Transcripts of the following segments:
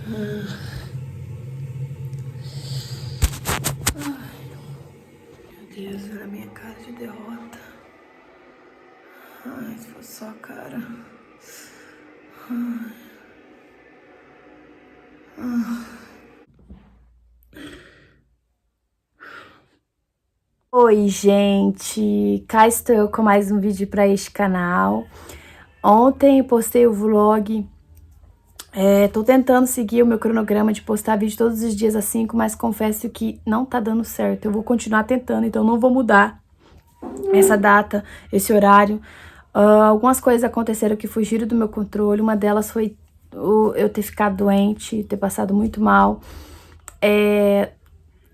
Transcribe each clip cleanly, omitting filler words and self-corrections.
Meu Deus, olha a minha cara de derrota. Ai, se fosse só a cara. Oi, gente! Cá estou eu com mais um vídeo para este canal. Ontem eu postei o vlog. Tô tentando seguir o meu cronograma de postar vídeo todos os dias às 5, mas confesso que não tá dando certo. Eu vou continuar tentando, então não vou mudar essa data, esse horário. Algumas coisas aconteceram que fugiram do meu controle. Uma delas foi eu ter ficado doente, ter passado muito mal.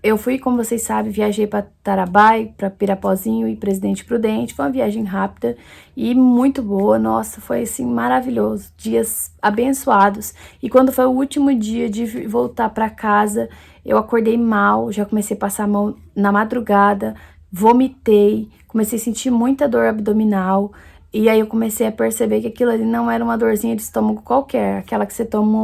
Eu fui, como vocês sabem, viajei para Tarabai, para Pirapozinho e Presidente Prudente. Foi uma viagem rápida e muito boa. Nossa, foi assim maravilhoso. Dias abençoados. E quando foi o último dia de voltar para casa, eu acordei mal, já comecei a passar a mão na madrugada, vomitei, comecei a sentir muita dor abdominal. E aí eu comecei a perceber que aquilo ali não era uma dorzinha de estômago qualquer, aquela que você toma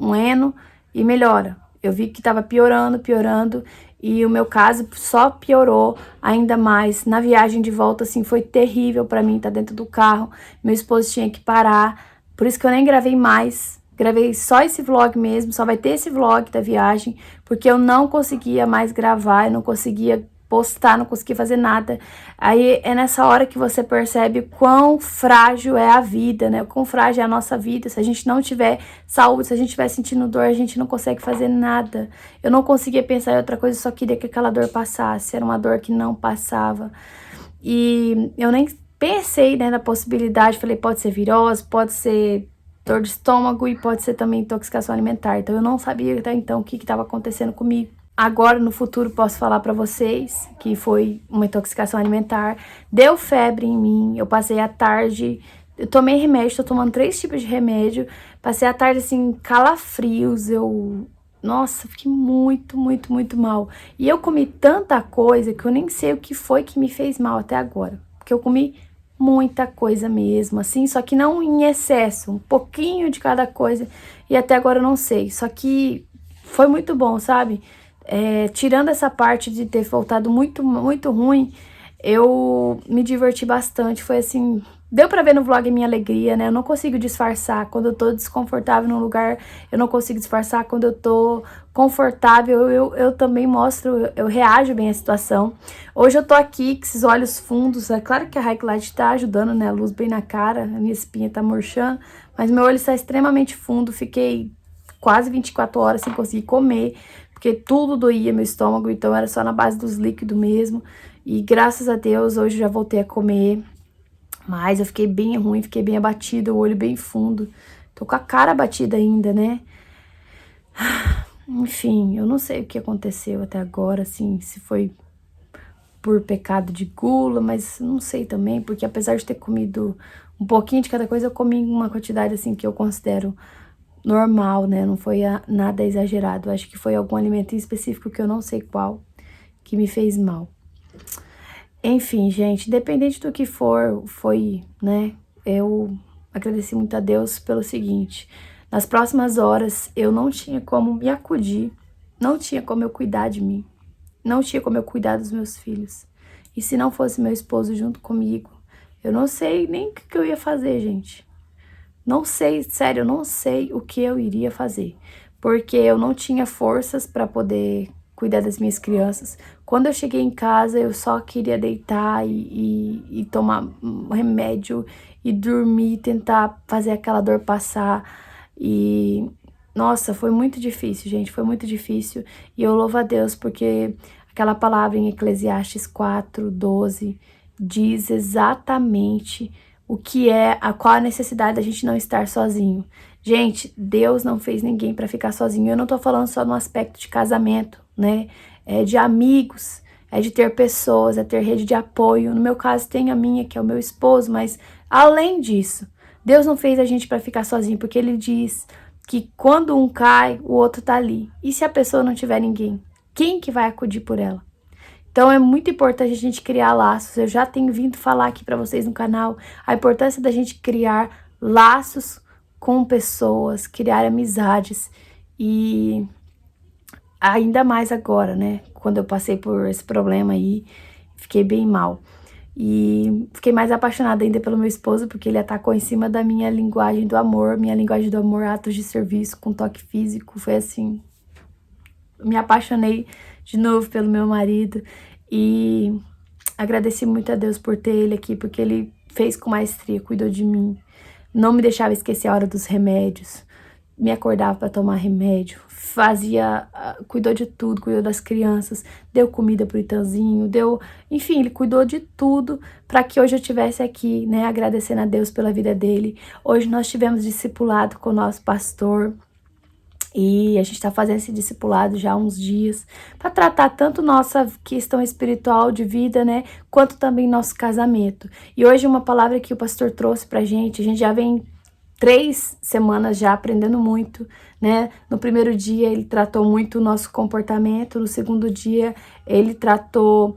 um Eno e melhora. Eu vi que tava piorando, e o meu caso só piorou ainda mais. Na viagem de volta, assim, foi terrível pra mim estar dentro do carro. Meu esposo tinha que parar, por isso que eu nem gravei mais. Gravei só esse vlog mesmo, só vai ter esse vlog da viagem, porque eu não conseguia mais gravar, eu não conseguia postar, não conseguia fazer nada. Aí é nessa hora que você percebe quão frágil é a vida, né? Quão frágil é a nossa vida. Se a gente não tiver saúde, se a gente estiver sentindo dor, a gente não consegue fazer nada. Eu não conseguia pensar em outra coisa, só queria que aquela dor passasse. Era uma dor que não passava. E eu nem pensei, né, na possibilidade. Falei, pode ser virose, pode ser dor de estômago e pode ser também intoxicação alimentar. Então eu não sabia até então o que estava acontecendo comigo. Agora, no futuro, posso falar pra vocês que foi uma intoxicação alimentar. Deu febre em mim, eu passei a tarde... Eu tomei remédio, tô tomando 3 tipos de remédio. Passei a tarde, assim, calafrios, Nossa, fiquei muito mal. E eu comi tanta coisa que eu nem sei o que foi que me fez mal até agora. Porque eu comi muita coisa mesmo, assim, só que não em excesso. Um pouquinho de cada coisa. E até agora eu não sei. Só que foi muito bom, sabe? Tirando essa parte de ter voltado muito ruim, eu me diverti bastante. Foi assim, deu pra ver no vlog a minha alegria, né? Eu não consigo disfarçar. Quando eu tô desconfortável num lugar, eu não consigo disfarçar. Quando eu tô confortável, eu também mostro, eu reajo bem à situação. Hoje eu tô aqui com esses olhos fundos. É claro que a Highlight tá ajudando, né? A luz bem na cara, a minha espinha tá murchando, mas meu olho está extremamente fundo. Fiquei quase 24 horas sem conseguir comer, porque tudo doía meu estômago, então era só na base dos líquidos mesmo. E graças a Deus, hoje já voltei a comer, mas eu fiquei bem ruim, fiquei bem abatida, o olho bem fundo. Tô com a cara abatida ainda, né? Enfim, eu não sei o que aconteceu até agora, assim, se foi por pecado de gula, mas não sei também, porque apesar de ter comido um pouquinho de cada coisa, eu comi uma quantidade, assim, que eu considero normal, né? Não foi nada exagerado. Acho que foi algum alimento em específico que eu não sei qual, que me fez mal. Enfim, gente, independente do que for, foi, né? Eu agradeci muito a Deus pelo seguinte: nas próximas horas eu não tinha como me acudir, não tinha como eu cuidar de mim, não tinha como eu cuidar dos meus filhos. E se não fosse meu esposo junto comigo, eu não sei nem o que eu ia fazer, gente. Não sei, sério, eu não sei o que eu iria fazer, porque eu não tinha forças para poder cuidar das minhas crianças. Quando eu cheguei em casa, eu só queria deitar e tomar um remédio e dormir, tentar fazer aquela dor passar. E, nossa, foi muito difícil, gente, foi muito difícil. E eu louvo a Deus porque aquela palavra em Eclesiastes 4:12 diz exatamente qual a necessidade da gente não estar sozinho. Gente, Deus não fez ninguém para ficar sozinho. Eu não tô falando só no aspecto de casamento, né? É de amigos, é de ter pessoas, é ter rede de apoio. No meu caso, tem a minha, que é o meu esposo, mas além disso, Deus não fez a gente para ficar sozinho, porque Ele diz que quando um cai, o outro tá ali. E se a pessoa não tiver ninguém? Quem que vai acudir por ela? Então é muito importante a gente criar laços. Eu já tenho vindo falar aqui para vocês no canal a importância da gente criar laços com pessoas, criar amizades. E ainda mais agora, né? Quando eu passei por esse problema aí, fiquei bem mal. E fiquei mais apaixonada ainda pelo meu esposo, porque ele atacou em cima da minha linguagem do amor. Minha linguagem do amor, atos de serviço com toque físico. Foi assim, me apaixonei de novo pelo meu marido. E agradeci muito a Deus por ter ele aqui, porque ele fez com maestria, cuidou de mim. Não me deixava esquecer a hora dos remédios. Me acordava para tomar remédio, cuidou de tudo, cuidou das crianças, deu comida pro Itanzinho, enfim, ele cuidou de tudo para que hoje eu estivesse aqui, né, agradecendo a Deus pela vida dele. Hoje nós tivemos discipulado com o nosso pastor e a gente está fazendo esse discipulado já há uns dias para tratar tanto nossa questão espiritual de vida, né, quanto também nosso casamento. E hoje uma palavra que o pastor trouxe pra gente, a gente já vem 3 semanas já aprendendo muito, né? No primeiro dia ele tratou muito o nosso comportamento, no segundo dia ele tratou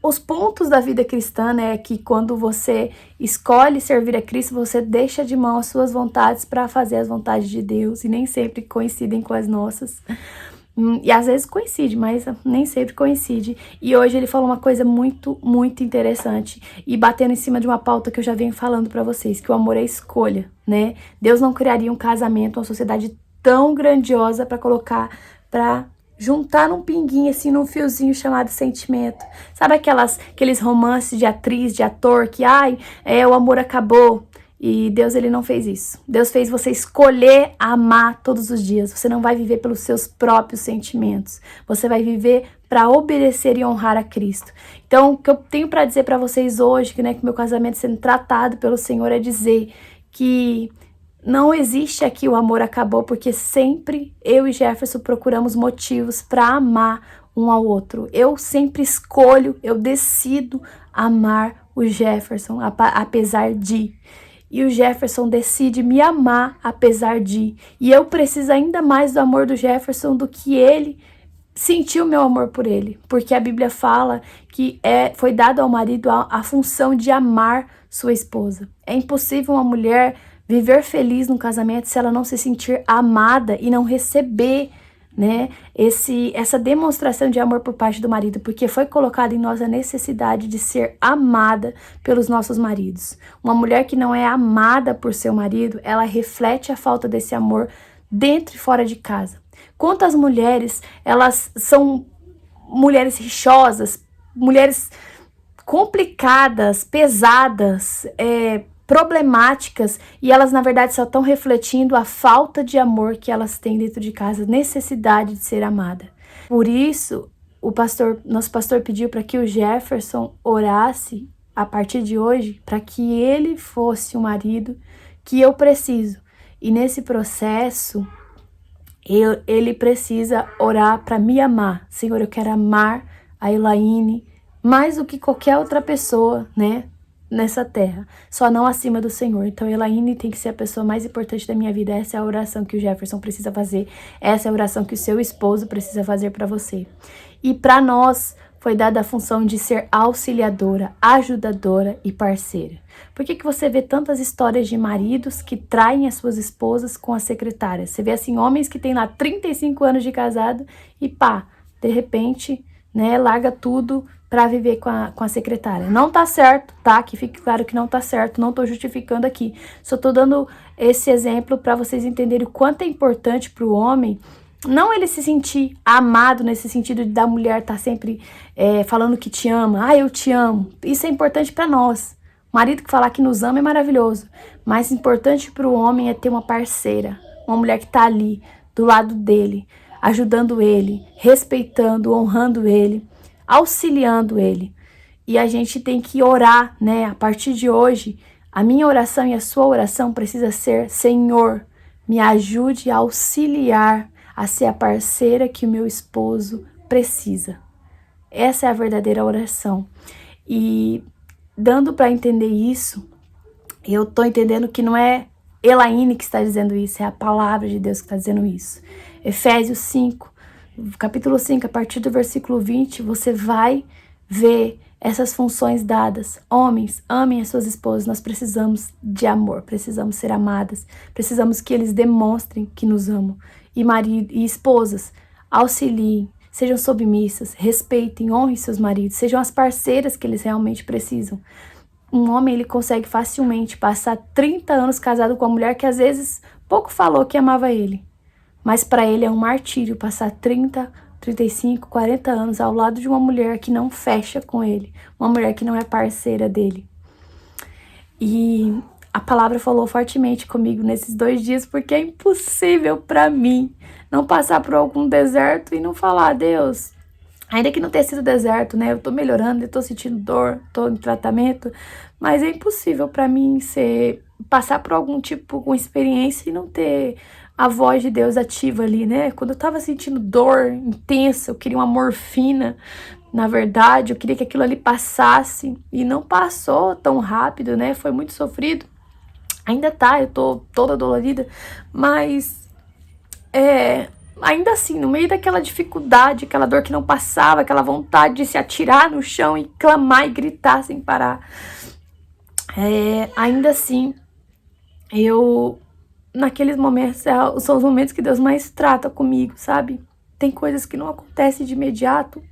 os pontos da vida cristã, né? Que quando você escolhe servir a Cristo, você deixa de mão as suas vontades para fazer as vontades de Deus, e nem sempre coincidem com as nossas. E às vezes coincide, mas nem sempre coincide. E hoje ele falou uma coisa muito, muito interessante. E batendo em cima de uma pauta que eu já venho falando pra vocês, que o amor é escolha, né? Deus não criaria um casamento, uma sociedade tão grandiosa pra colocar, pra juntar num pinguinho, assim, num fiozinho chamado sentimento. Sabe aqueles romances de atriz, de ator, que, o amor acabou. E Deus, ele não fez isso. Deus fez você escolher amar todos os dias. Você não vai viver pelos seus próprios sentimentos. Você vai viver para obedecer e honrar a Cristo. Então, o que eu tenho para dizer para vocês hoje, que, né, que meu casamento sendo tratado pelo Senhor, é dizer que não existe aqui o amor acabou, porque sempre eu e Jefferson procuramos motivos para amar um ao outro. Eu sempre escolho, eu decido amar o Jefferson, apesar de... E o Jefferson decide me amar apesar de. E eu preciso ainda mais do amor do Jefferson do que ele sentiu meu amor por ele. Porque a Bíblia fala que foi dado ao marido a função de amar sua esposa. É impossível uma mulher viver feliz num casamento se ela não se sentir amada e não receber, né, essa demonstração de amor por parte do marido, porque foi colocada em nós a necessidade de ser amada pelos nossos maridos. Uma mulher que não é amada por seu marido, ela reflete a falta desse amor dentro e fora de casa. Quantas mulheres, elas são mulheres rixosas, mulheres complicadas, pesadas, problemáticas, e elas na verdade só estão refletindo a falta de amor que elas têm dentro de casa, necessidade de ser amada. Por isso, nosso pastor pediu para que o Jefferson orasse a partir de hoje, para que ele fosse o marido que eu preciso. E nesse processo, ele precisa orar para me amar. Senhor, eu quero amar a Elaine mais do que qualquer outra pessoa, né, nessa terra, só não acima do Senhor. Então Elaine tem que ser a pessoa mais importante da minha vida. Essa é a oração que o Jefferson precisa fazer, essa é a oração que o seu esposo precisa fazer para você. E para nós foi dada a função de ser auxiliadora, ajudadora e parceira. Por que você vê tantas histórias de maridos que traem as suas esposas com as secretárias? Você vê assim, homens que têm lá 35 anos de casado e de repente, né, larga tudo para viver com a secretária. Não tá certo, tá? Que fique claro que não tá certo, não tô justificando aqui. Só tô dando esse exemplo para vocês entenderem o quanto é importante para o homem, não ele se sentir amado nesse sentido de da mulher estar sempre falando que te ama. Eu te amo. Isso é importante para nós. O marido que falar que nos ama é maravilhoso. Mas importante para o homem é ter uma parceira, uma mulher que tá ali, do lado dele, ajudando ele, respeitando, honrando ele, auxiliando ele. E a gente tem que orar, né? A partir de hoje, a minha oração e a sua oração precisa ser: Senhor, me ajude a auxiliar, a ser a parceira que o meu esposo precisa. Essa é a verdadeira oração. E dando para entender isso, eu tô entendendo que não é Elaine que está dizendo isso, é a palavra de Deus que está dizendo isso. Efésios 5, capítulo 5, a partir do versículo 20, você vai ver essas funções dadas. Homens, amem as suas esposas. Nós precisamos de amor, precisamos ser amadas, precisamos que eles demonstrem que nos amam. E marido e esposas, auxiliem, sejam submissas, respeitem, honrem seus maridos, sejam as parceiras que eles realmente precisam. Um homem, ele consegue facilmente passar 30 anos casado com uma mulher que às vezes pouco falou que amava ele. Mas para ele é um martírio passar 30, 35, 40 anos ao lado de uma mulher que não fecha com ele, uma mulher que não é parceira dele. E a palavra falou fortemente comigo nesses 2 dias, porque é impossível para mim não passar por algum deserto e não falar: Deus, ainda que não tenha sido deserto, né? Eu tô melhorando, eu tô sentindo dor, tô em tratamento, mas é impossível para mim passar por algum tipo de experiência e não ter a voz de Deus ativa ali, né? Quando eu tava sentindo dor intensa, eu queria uma morfina, na verdade, eu queria que aquilo ali passasse e não passou tão rápido, né? Foi muito sofrido. Ainda tá, eu tô toda dolorida, mas ainda assim, no meio daquela dificuldade, aquela dor que não passava, aquela vontade de se atirar no chão e clamar e gritar sem parar, ainda assim, naqueles momentos, são os momentos que Deus mais trata comigo, sabe? Tem coisas que não acontecem de imediato,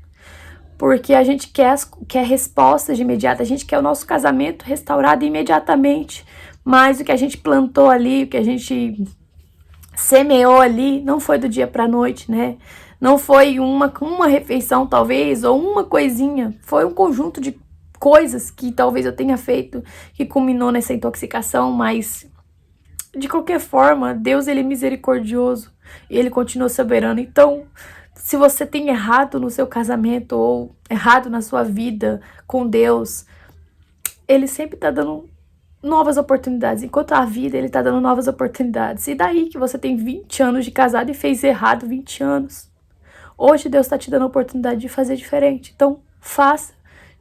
porque a gente quer respostas de imediato, a gente quer o nosso casamento restaurado imediatamente, mas o que a gente plantou ali, o que a gente semeou ali, não foi do dia pra noite, né? Não foi uma refeição, talvez, ou uma coisinha, foi um conjunto de coisas que talvez eu tenha feito, que culminou nessa intoxicação, mas de qualquer forma, Deus, ele é misericordioso e ele continua soberano. Então, se você tem errado no seu casamento ou errado na sua vida com Deus, ele sempre tá dando novas oportunidades. Enquanto a vida, ele tá dando novas oportunidades. E daí que você tem 20 anos de casado e fez errado 20 anos? Hoje Deus tá te dando a oportunidade de fazer diferente. Então, faça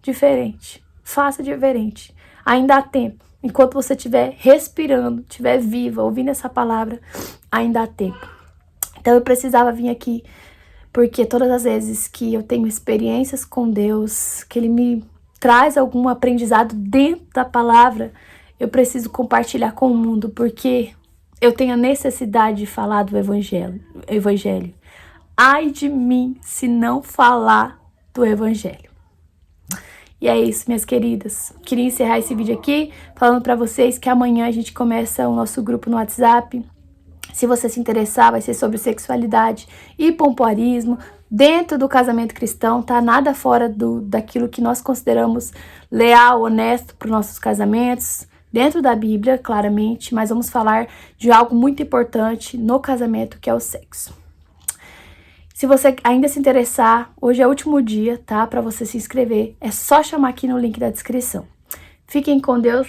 diferente. Faça diferente. Ainda há tempo. Enquanto você estiver respirando, estiver viva, ouvindo essa palavra, ainda há tempo. Então eu precisava vir aqui, porque todas as vezes que eu tenho experiências com Deus, que Ele me traz algum aprendizado dentro da palavra, eu preciso compartilhar com o mundo, porque eu tenho a necessidade de falar do Evangelho. Ai de mim se não falar do Evangelho. E é isso, minhas queridas. Queria encerrar esse vídeo aqui falando pra vocês que amanhã a gente começa o nosso grupo no WhatsApp. Se você se interessar, vai ser sobre sexualidade e pompoarismo dentro do casamento cristão, tá? Nada fora daquilo que nós consideramos leal, honesto para os nossos casamentos. Dentro da Bíblia, claramente, mas vamos falar de algo muito importante no casamento, que é o sexo. Se você ainda se interessar, hoje é o último dia, tá? Para você se inscrever. É só chamar aqui no link da descrição. Fiquem com Deus.